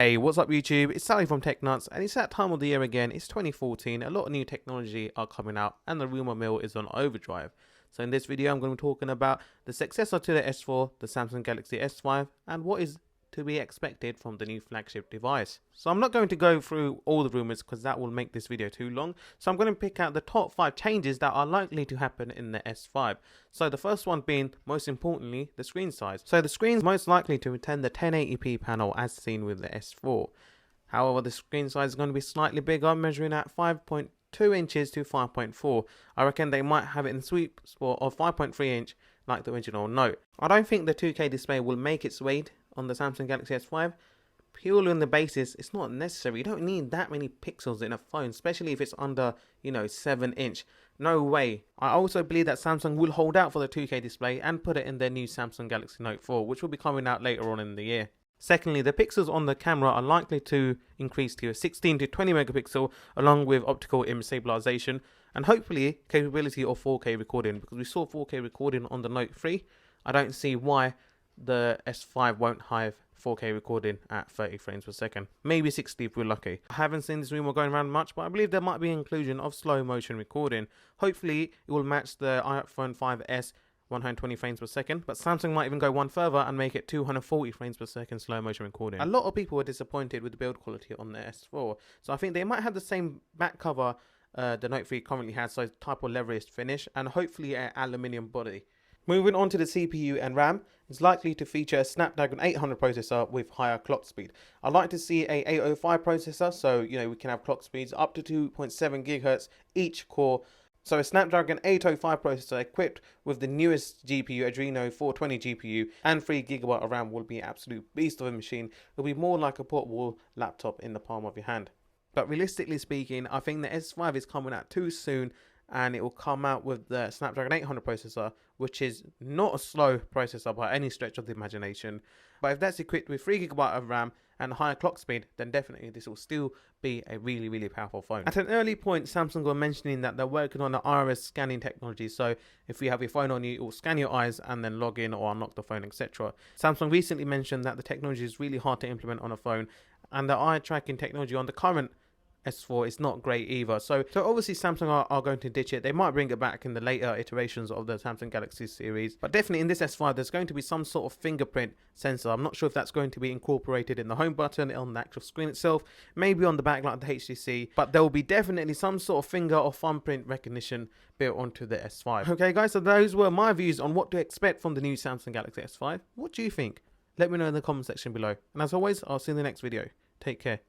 Hey, what's up YouTube? It's Saleh from Tech Nuts, and it's that time of the year again. It's 2014, a lot of new technology are coming out and the rumor mill is on overdrive. So in this video I'm going to be talking about the successor to the S4, the Samsung Galaxy S5, and what is to be expected from the new flagship device. So I'm not going to go through all the rumors because that will make this video too long. So I'm going to pick out the top 5 changes that are likely to happen in the S5. So the first one being, most importantly, the screen size. So the screen is most likely to retain the 1080p panel as seen with the S4. However, the screen size is going to be slightly bigger, measuring at 5.2 inches to 5.4. I reckon they might have it in the sweet spot of 5.3 inch like the original Note. I don't think the 2K display will make its way on the Samsung Galaxy S5, purely on the basis it's not necessary. You don't need that many pixels in a phone, especially if it's under 7 inch. No way. I also believe that Samsung will hold out for the 2K display and put it in their new Samsung Galaxy Note 4, which will be coming out later on in the year. Secondly, the pixels on the camera are likely to increase to a 16 to 20 megapixel along with optical image stabilization and hopefully capability of 4K recording, because we saw 4K recording on the Note 3. I don't see why the S5 won't have 4K recording at 30 frames per second. Maybe 60 if we're lucky. I haven't seen this rumor going around much, but I believe there might be inclusion of slow motion recording. Hopefully it will match the iPhone 5S 120 frames per second, but Samsung might even go one further and make it 240 frames per second slow motion recording. A lot of people were disappointed with the build quality on the S4, so I think they might have the same back cover the Note 3 currently has, so type of leather finish, and hopefully an aluminium body. Moving on to the CPU and RAM, it's likely to feature a Snapdragon 800 processor with higher clock speed. I'd like to see a 805 processor, so we can have clock speeds up to 2.7 GHz each core. So a Snapdragon 805 processor equipped with the newest GPU, Adreno 420 GPU, and 3GB of RAM will be an absolute beast of a machine. It'll be more like a portable laptop in the palm of your hand. But realistically speaking, I think the S5 is coming out too soon, and it will come out with the Snapdragon 800 processor, which is not a slow processor by any stretch of the imagination. But if that's equipped with 3GB of RAM and higher clock speed, then definitely this will still be a really powerful phone. At an early point, Samsung were mentioning that they're working on the iris scanning technology, so if you have your phone on you, it will scan your eyes and then log in or unlock the phone, etc. Samsung recently mentioned that the technology is really hard to implement on a phone, and the eye tracking technology on the current S4 is not great either. So obviously Samsung are going to ditch it. They might bring it back in the later iterations of the Samsung Galaxy series, but definitely in this S5 there's going to be some sort of fingerprint sensor. I'm not sure if that's going to be incorporated in the home button, on the actual screen itself, maybe on the back like the HTC, but there will be definitely some sort of finger or thumbprint recognition built onto the S5. Okay guys, so those were my views on what to expect from the new Samsung Galaxy S5. What do you think? Let me know in the comment section below, and as always, I'll see you in the next video. Take care.